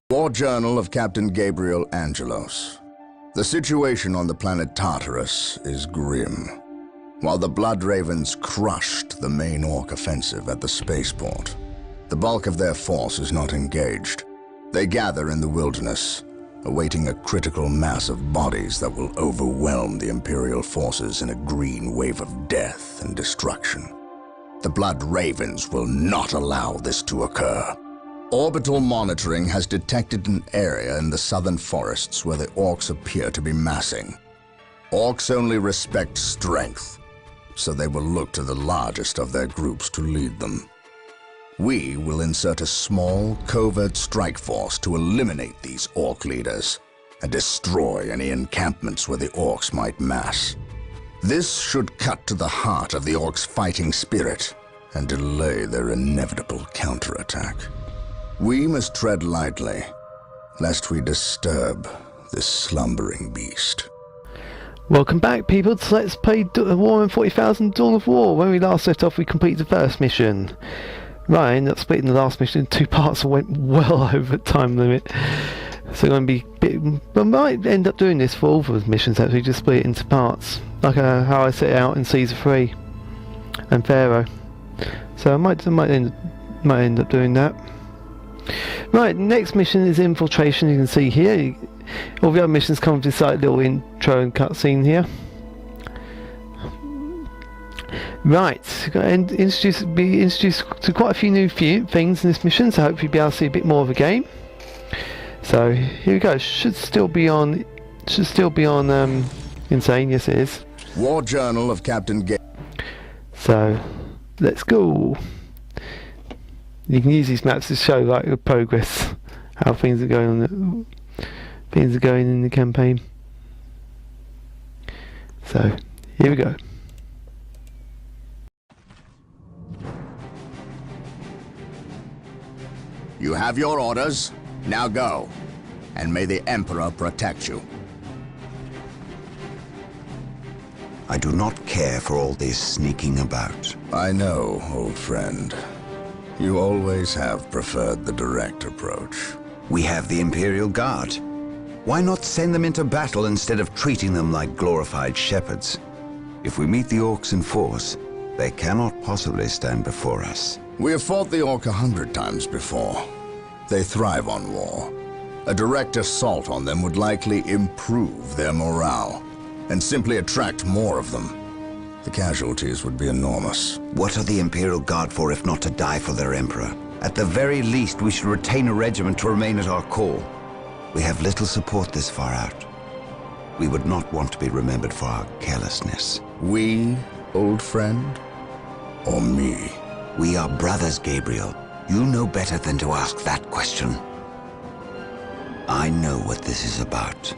War Journal of Captain Gabriel Angelos. The situation on the planet Tartarus is grim. While the Blood Ravens crushed the main Orc offensive at the spaceport, the bulk of their force is not engaged. They gather in the wilderness, awaiting a critical mass of bodies that will overwhelm the Imperial forces in a green wave of death and destruction. The Blood Ravens will not allow this to occur. Orbital monitoring has detected an area in the southern forests where the Orcs appear to be massing. Orcs only respect strength, so they will look to the largest of their groups to lead them. We will insert a small, covert strike force to eliminate these Orc leaders and destroy any encampments where the Orcs might mass. This should cut to the heart of the Orcs' fighting spirit and delay their inevitable counterattack. We must tread lightly, lest we disturb this slumbering beast. Welcome back, people, to Let's Play Warhammer 40,000 Dawn of War. When we last left off, we completed the first mission. Right, I ended up splitting the last mission in two parts and went well over time limit. So I'm going to be I might end up doing this for all of the missions, actually, just split it into parts. Like how I set it out in Caesar 3 and Pharaoh. So I might end up doing that. Right, next mission is Infiltration. You can see here all the other missions come with this like little intro and cutscene here. Right, be introduced to quite a few new things in this mission, so hopefully be able to see a bit more of the game. So here we go. Should still be on Insane. Yes, it is. War Journal of Captain So let's go. You can use these maps to show like the progress, how things are going in the campaign. So here we go. You have your orders. Now go. And may the Emperor protect you. I do not care for all this sneaking about. I know, old friend. You always have preferred the direct approach. We have the Imperial Guard. Why not send them into battle instead of treating them like glorified shepherds? If we meet the Orcs in force, they cannot possibly stand before us. We have fought the Orc 100 times before. They thrive on war. A direct assault on them would likely improve their morale and simply attract more of them. The casualties would be enormous. What are the Imperial Guard for if not to die for their Emperor? At the very least, we should retain a regiment to remain at our core. We have little support this far out. We would not want to be remembered for our carelessness. We, old friend? Or me? We are brothers, Gabriel. You know better than to ask that question. I know what this is about.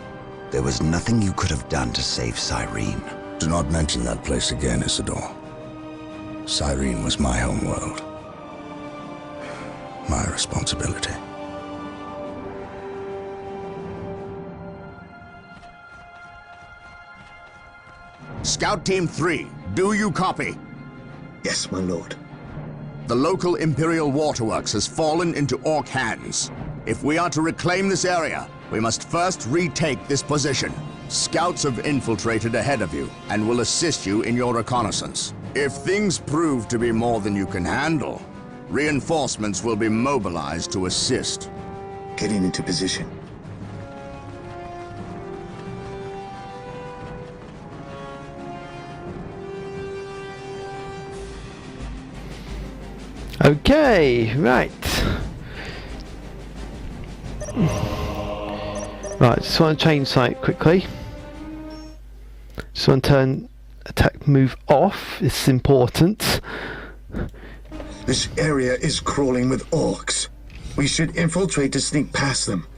There was nothing you could have done to save Cyrene. Do not mention that place again, Isidore. Cyrene was my homeworld. My responsibility. Scout Team 3, do you copy? Yes, my lord. The local Imperial waterworks has fallen into Orc hands. If we are to reclaim this area, we must first retake this position. Scouts have infiltrated ahead of you and will assist you in your reconnaissance. If things prove to be more than you can handle, reinforcements will be mobilized to assist. Getting into position. Okay, right. Right, just want to change site quickly. Just want to turn attack move off. This is important. This area is crawling with Orcs. We should infiltrate to sneak past them.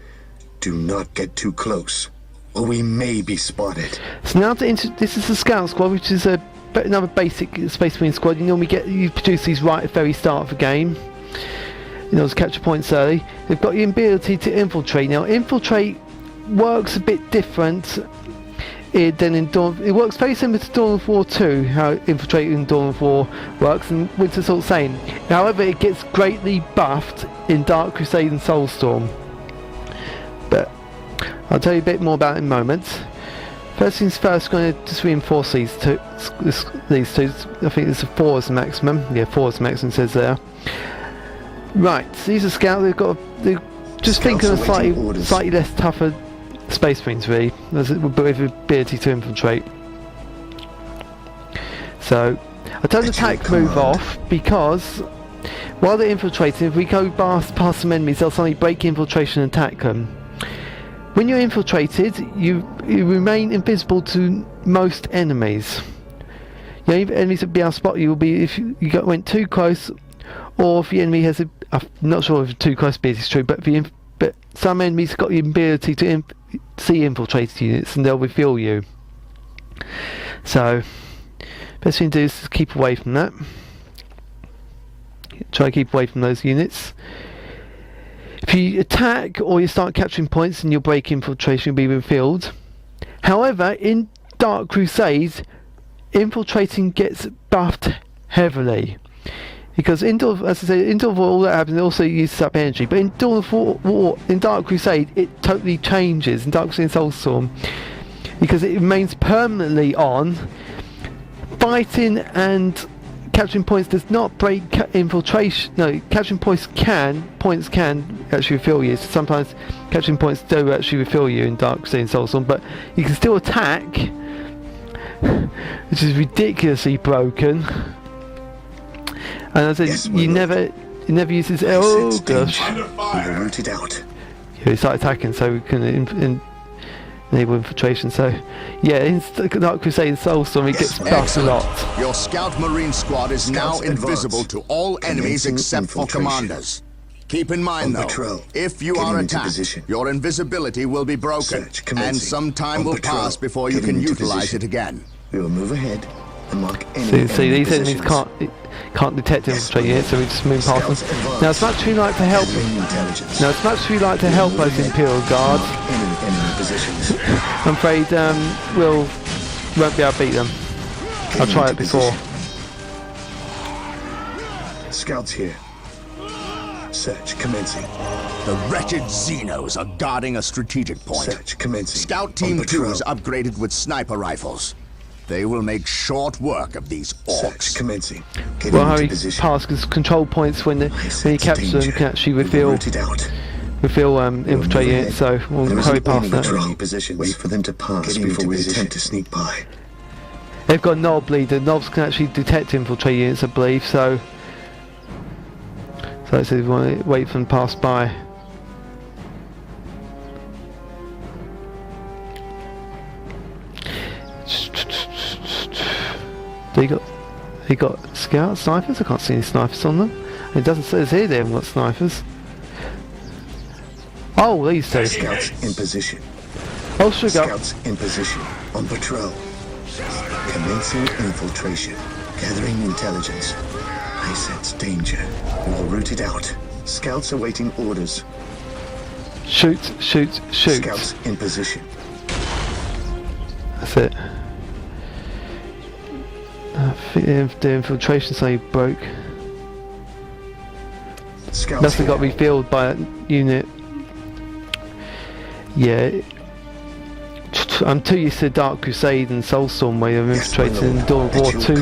Do not get too close, or we may be spotted. So now this is the Scout Squad, which is another basic Space Marine squad. You normally you produce these right at the very start of the game. You know, to capture points early. They've got the ability to infiltrate. Now, infiltrate works a bit different than in Dawn. It works very similar to Dawn of War 2, how Infiltrate in Dawn of War works, and Winter Assault same. However, it gets greatly buffed in Dark Crusade and Soulstorm. I'll tell you a bit more about it in a moment. First things first, going to just reinforce these two. These two. I think it's a 4 is the maximum. Yeah, 4 is the maximum. It says there. Right, so these are scouts. They're just thinking of slightly less tougher space marines, really, with the ability to infiltrate. So I turn the attack move off because while they're infiltrating, if we go past some enemies, they'll suddenly break infiltration and attack them. When you're infiltrated, you remain invisible to most enemies. The only enemies that will be able to spot you will be if you went too close, or if the enemy has I'm not sure if too close is true, but some enemies have got the ability to see infiltrated units and they'll reveal you. So, best thing to do is to keep away from that. Try to keep away from those units. If you attack or you start capturing points, then your break infiltration will be revealed. However, in Dark Crusade, infiltrating gets buffed heavily. Because in Dawn of War, all that happens, it also uses up energy. But in Dawn of War, in Dark Crusade, it totally changes. In Dark Crusade and Soulstorm, because it remains permanently on. Fighting and capturing points does not break infiltration. No, capturing points can actually refill you. So sometimes capturing points do actually refill you in Dark Crusade and Soulstorm, but you can still attack, which is ridiculously broken. And as I said, you never use this. Oh gosh! We're rooted out. Yeah, we start attacking, so we can enable infiltration. So, yeah, in Dark Crusade and Soulstorm, it gets buffed a lot. Your Scout Marine squad is now invisible to all enemies except for commanders. Keep in mind, though, if you are attacked, your invisibility will be broken, and some time will pass before you can utilize it again. We will move ahead and mark any See, these enemies can't detect infiltrate yet, so we just move past them. Now it's much too late to help. Now it's much too late to help those Imperial Guards. I'm afraid won't be able to beat them. I'll try it before. Scouts here. Search commencing. The wretched Xenos are guarding a strategic point. Search commencing. Scout Team 2 is upgraded with sniper rifles. They will make short work of these orcs. Search commencing. Well, how he pass, because control points when you capture them can actually reveal infiltrate units, so we'll hurry past that. Wait for them to pass before we attempt to sneak by. They've got Knob leader. Knobs can actually detect infiltrate units, I believe, so let's see if we want to wait for them to pass by. They got scout snipers. I can't see any snipers on them. It doesn't say here they haven't got snipers. Oh, these two. Scouts in position. Oh, sugar. Scouts in position. On patrol. Commencing infiltration. Gathering intelligence. I sense danger. We will root it out. Scouts awaiting orders. Shoot. Scouts in position. That's it. I think the infiltration save broke. Nothing got revealed by a unit. Yeah. I'm too used to Dark Crusade and Soulstorm way of infiltrating in Dawn of War 2.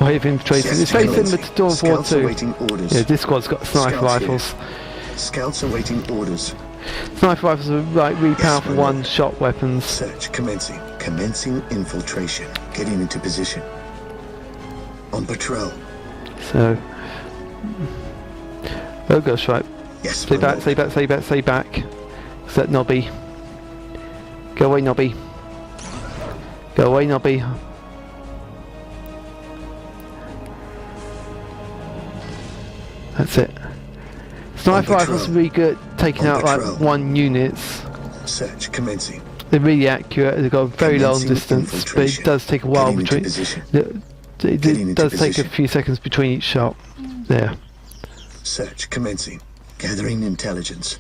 Way of infiltrating. It's very similar to Dawn of War 2. Yeah, this squad's got sniper rifles. Scouts awaiting orders. Sniper rifles are like really powerful one-shot weapons. Search commencing. Commencing infiltration. Getting into position. On patrol. So. Oh gosh, right. Yes. Stay back. Is that Nobby? Go away, Nobby. That's it. Sniper rifles are really good at taking out like 1 units. Search commencing. They're really accurate. They've got a very long distance, but it does take a while between. It does take a few seconds between each shot. There. Search commencing. Gathering intelligence.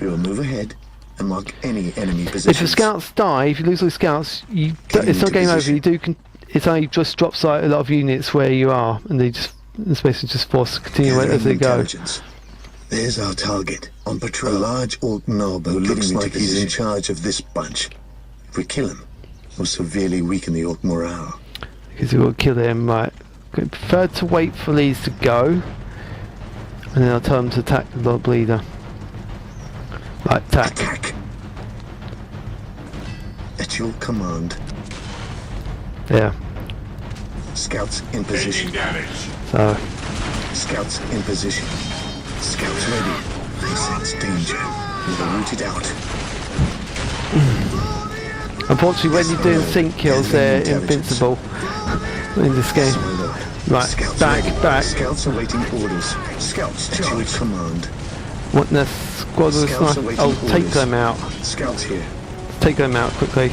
We will move ahead and mark any enemy positions. If the scouts die, if you lose all the scouts, it's not game over. It only just drops like a lot of units where you are, and they just basically just forced to continue as they go. There's our target. On patrol. A large orc knob who looks like he's in charge of this bunch. If we kill him, we'll severely weaken the orc morale. Because we will kill him, right. I prefer to wait for these to go. And then I'll tell them to attack the lob leader. Right, Attack! At your command. Yeah. Scouts in position. So. Scouts in position. Scouts ready. They sense danger. We'll root it out. Unfortunately, when you're doing sync kills, they're invincible in this game. Right, Scouts back, ready. back. Scouts awaiting orders. Scouts at your command. What in the squad of Scouts sniper? awaiting Oh, take orders. them out. Scouts here. Take them out quickly.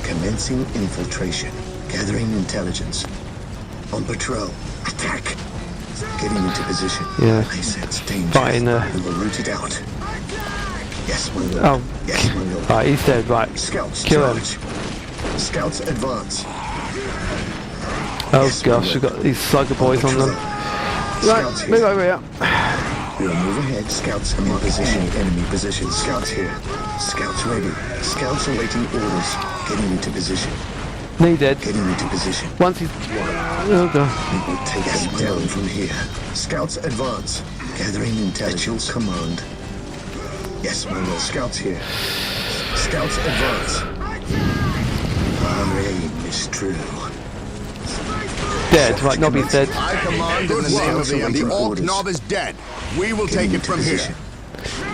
Commencing infiltration. Gathering intelligence. On patrol. Attack. Getting into position. Yeah. They sense danger. Fighting the. We will root it out. Yes, my lord. Oh. Yes, my lord. Right, he's dead. Right. Scouts Kill him. charge. Scouts advance. Oh Yes, gosh, my we've lord. got these slugger boys on them. Scouts Right, move here. over here. We'll move ahead. Scouts in position. Enemy position. Scouts here. Scouts ready. Scouts awaiting orders. Getting into position. Knee dead. Getting into position. Once he's. Oh god. We will take them down from here. Scouts advance. Gathering intelligence. At your command. Yes, my lord. Scouts here. Scouts advance. Our aim is true. Dead. Right, Nobby's dead. I command in the name of the Orc Knob is dead. We will take it from here.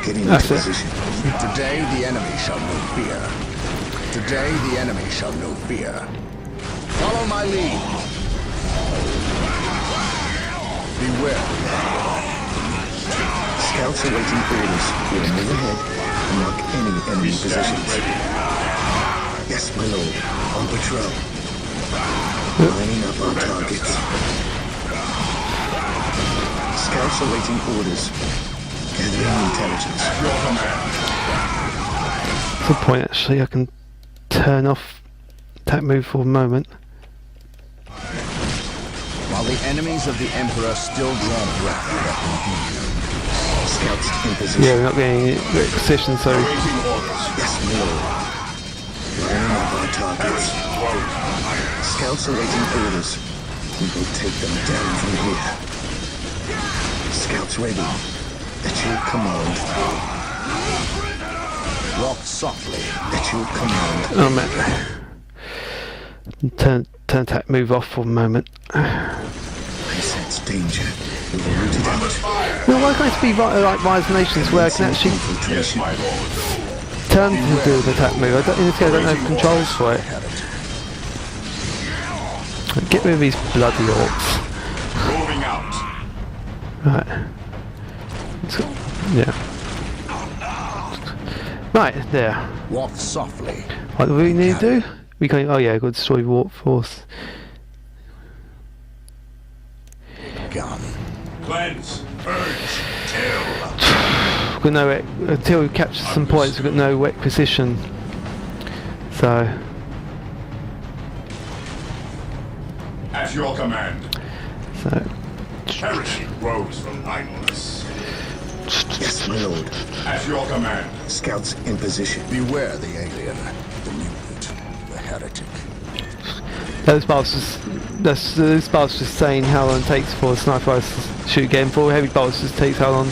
Getting into That's it. position. Today the enemy shall know fear. Today the enemy shall know fear. Follow my lead. Beware. Scouts awaiting orders. We'll move ahead and mark any enemy positions. Yes, my lord. On patrol. Lining up our targets. Scouts awaiting orders. Gathering intelligence. Good point actually, I can turn off attack move for a moment. While the enemies of the Emperor still draw breath, let them heal. Scouts in position. Yeah, we're not getting any position, so. Yes, my lord. Lining up our targets. Scouts awaiting orders. We will take them down from here. Scouts ready. At your command. Walk softly. At your command. Oh man. Turn attack move off for a moment. I sense danger. We will root it out. No, why can't it be like Rise Nations where I can actually Infiltration. turn to do the attack move? In this case I don't have controls for it. Get rid of these bloody orcs. Moving out. Right. Yeah. Right, there. Walk softly. What do we need to do? We can. Oh yeah, we've got to destroy the warp force. Gun. Cleanse. Purge. Kill. We've got no until we capture some points. We've got no requisition. So At your command. so Heresy rose from idleness. Yes, my lord. At your command. Scouts in position. Beware the alien, the mutant, the heretic. those bolts just saying how long it takes for a sniper rifle to shoot again. For heavy bolts just takes how long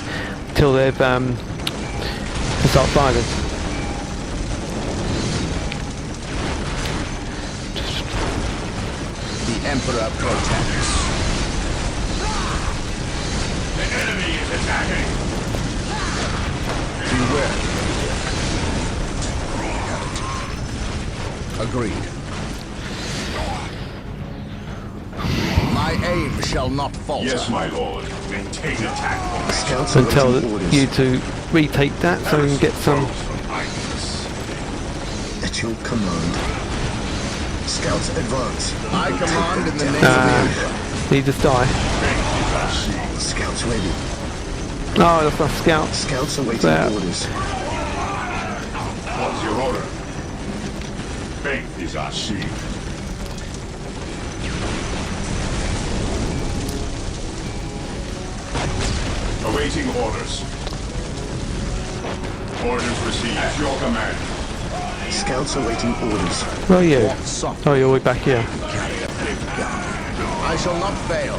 until they've can start firing. The Emperor protects. The enemy is attacking. Beware. Agreed. My aim shall not falter. Yes, my lord. Maintain attack formation. Scouts And tell awaiting orders. you to retake that so we can get some. Rose from idleness. At your command. Scouts advance. I command in the name of the Emperor. He just die. Scouts ready. Oh, that's not scouts. Scouts awaiting There. orders. What's your order? Faith is our shield. Awaiting orders. Orders received. At your command. Scouts awaiting orders. Where are you? Walk softly. Oh, you're way back here. Carry a big gun. I shall not fail.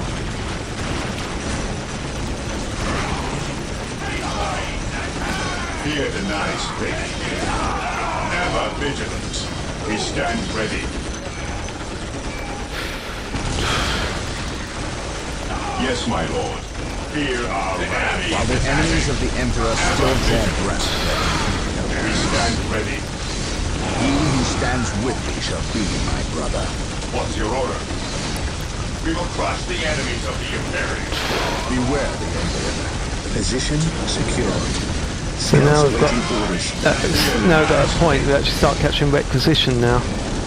Fear denies faith. Ever vigilant. We stand ready. Yes, my lord. Fear our wrath. While the enemies of the Emperor still draw breath, We stand ready. he who stands with me shall be my brother. What's your order? We will crush the enemies of the Imperium. Beware the Alien. Position secured. So now we've got Awaiting orders. now we've got a point. We actually start catching requisition now.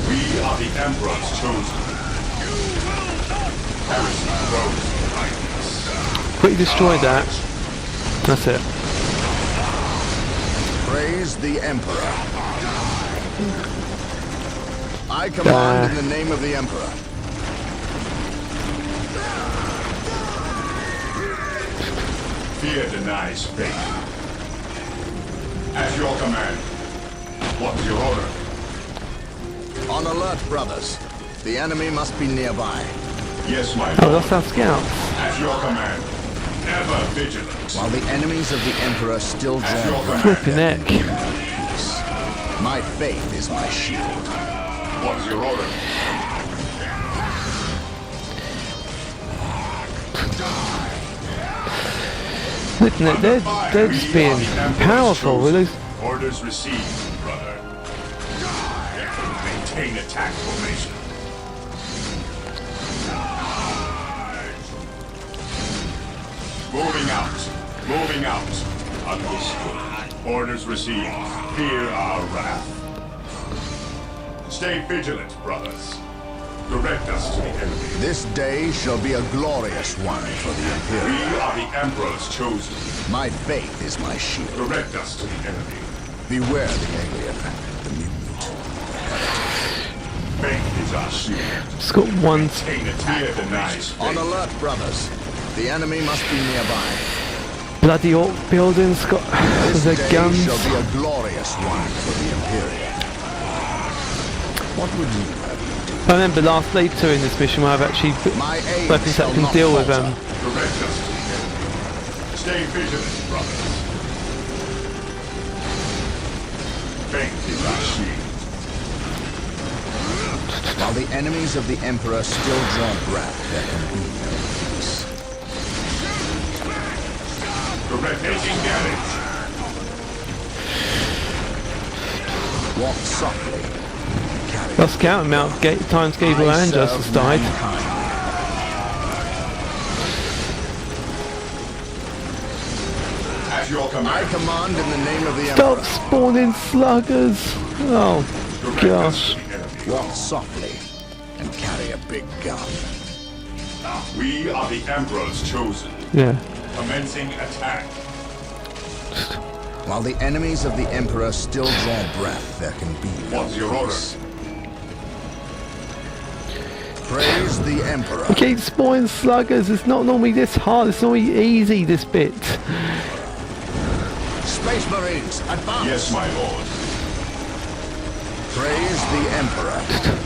We are the Emperor's chosen. Heresy grows behind us. Quickly destroy that. That's it. Praise the Emperor. I command in the name of the Emperor. Fear denies faith. At your command. What's your order? On alert, brothers. The enemy must be nearby. Yes, my Oh, lord. that's our scouts. At your command. Ever vigilant. While the enemies of the Emperor still At your draw breath, Flipping heck. my faith is my shield. What's your order? Looking at they're just being powerful. With those. Orders received, brother. Maintain attack formation. Moving out. Moving out. Understood. Orders received. Fear our wrath. Stay vigilant, brothers. Direct us to the enemy. This day shall be a glorious one for the We Imperium. are the Emperor's chosen. My faith is my shield. Direct us to the enemy. Beware the alien, the mutant. Faith is our shield. Just got one. Maintain attack denies On faith. alert, brothers. The enemy must be nearby. Bloody orc buildings got This their day guns. shall be a glorious one for the Imperium. What would you have me do? I remember last later in this mission where I've actually put My aim weapons that shall can not deal with falter. Direct us to the enemy. Stay vigilant, brothers. Faith is our shield. While the enemies of the Emperor still draw breath, there can be no peace. Direct taking damage. Walk softly. Carry Our scout amount times Gabriel I and serve Justice died. mankind. At your I command. command in the name of the Stop Emperor. spawning sluggers! Oh Direct gosh. us to the enemy. Walk softly and carry a big gun. We are the Emperor's chosen. Yeah. Commencing attack. While the enemies of the Emperor still draw breath, there can be no What's your order? peace. Praise the Emperor. We keep spawning sluggers. It's not normally this hard. It's normally easy, this bit. Space Marines, advance. Yes, my lord. Praise the Emperor.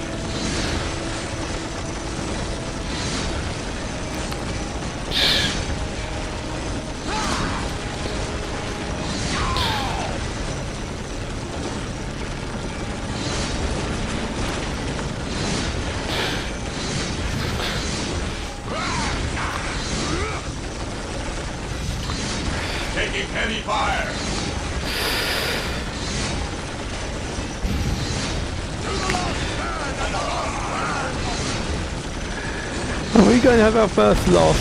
Taking heavy fire. Are we going to have our first loss?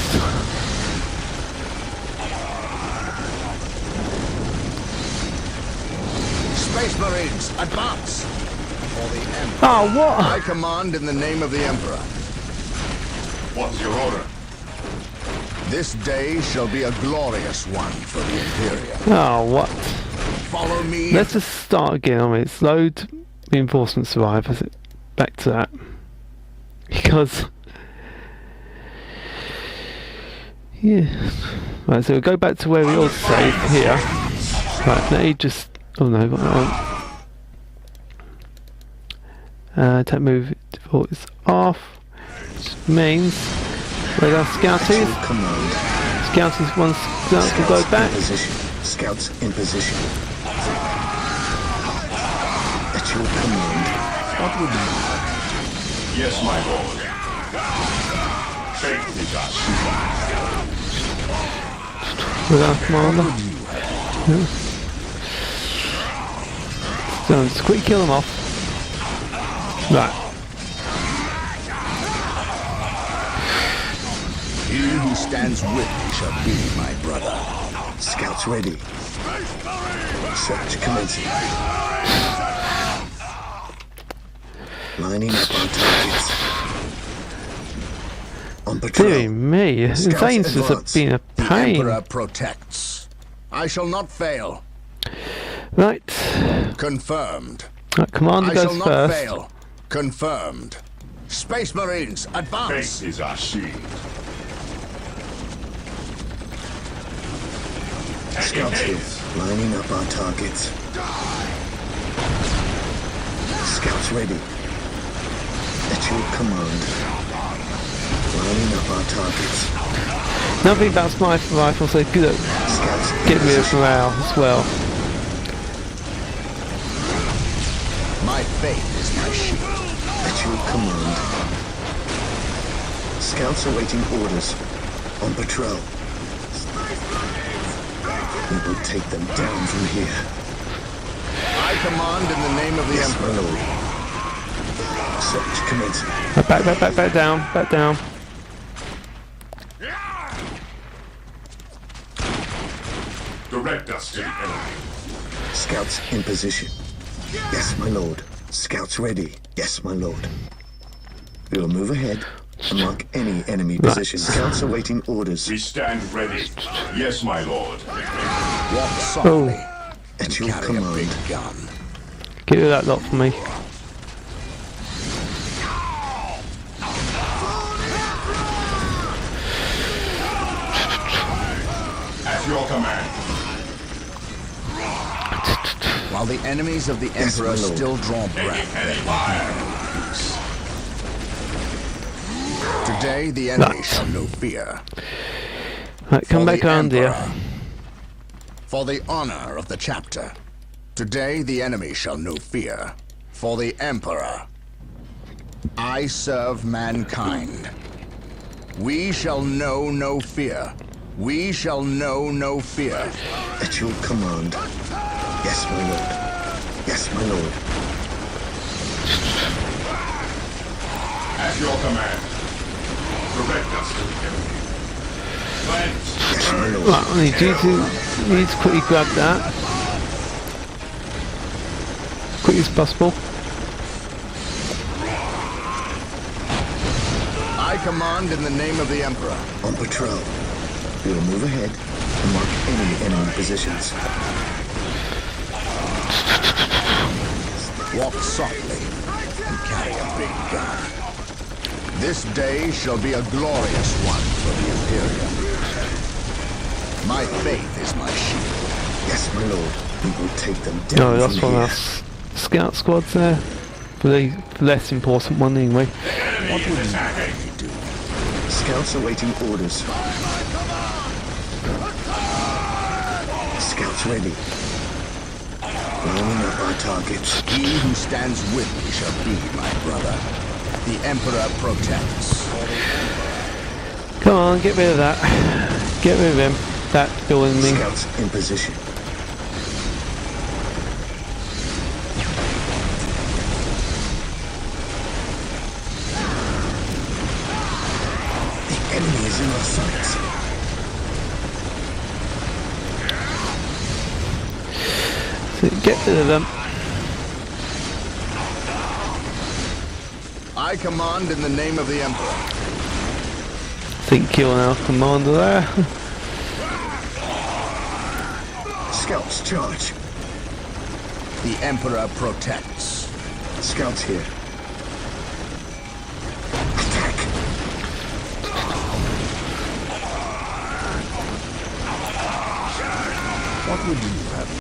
Space Marines, advance. For the Emperor. Oh, what? I command in the name of the Emperor. What's your order? This day shall be a glorious one for the Imperium. Oh, what? Follow me. Let's just start again. I mean, it's load reinforcement survivors. Back to that. Because... yeah. Right, so we'll go back to where we all saved here. Right, now you just... Oh no, got that one. Don't move default is off. Which means where our scouties. Scouties, one scout will go back. Scouts in position. At your command. What would you? Yes, my lord. Faith is our shield. With our commander. So just quickly kill them off. Right. He who stands with me shall be my brother. Scouts ready. Search commencing. Lining up our targets. On patrol. Dear me, Insane's just been a The pain. Emperor protects. I shall not fail. Right. Confirmed. Right, Commander I shall goes not first. fail. Confirmed. Space Marines, advance! Faith is our shield. Scouts here. Lining up our targets. Scouts ready. At your command. Lining up our targets. Nothing about sniper rifles, so good at Scouts in getting rid of position. morale as well. My faith is my shield. At your command. Scouts awaiting orders. On patrol. We will take them down from here. I command in the name of the Yes, my Emperor. lord. Search commencing. Back down, back down. Direct us to the enemy. Scouts in position. Yes, my lord. Scouts ready. Yes, my lord. We will move ahead and mark any enemy position. Scouts awaiting orders. We stand ready. Yes, my lord. Walk softly. At your Carry a command. big gun. Get rid of that lot for me. At your command. While the enemies of the Yes, Emperor my lord. still draw breath, Heavy they fire. peace. Today the enemy Right. shall know fear. Right, come For back the around here. Emperor. For the honor of the chapter. Today the enemy shall know fear. For the Emperor. I serve mankind. We shall know no fear. We shall know no fear. At your command. Yes, my lord. Yes, my lord. At your command. Direct us to the enemy. Cleanse. Yes, my lord. Right, I need you to quickly grab that. Quick as possible. I command in the name of the Emperor. On patrol. We will move ahead and mark any enemy positions. Walk softly and carry a big gun. This day shall be a glorious one for the Imperium. My faith is my shield. Yes, my lord. We will take them down No, that's from one of here. our scout squads there. For the less important one anyway. Enemy is attacking. Scouts awaiting orders. Scouts ready. Lining up our targets. He who stands with me shall be my brother. The Emperor protects. Come on, get rid of that. Get rid of him. That building me. Scouts in position. The enemy is in our sights. So get rid of them. I command in the name of the Emperor. Think killing our commander there. Scouts charge. The Emperor protects. Scouts here. Attack. What would you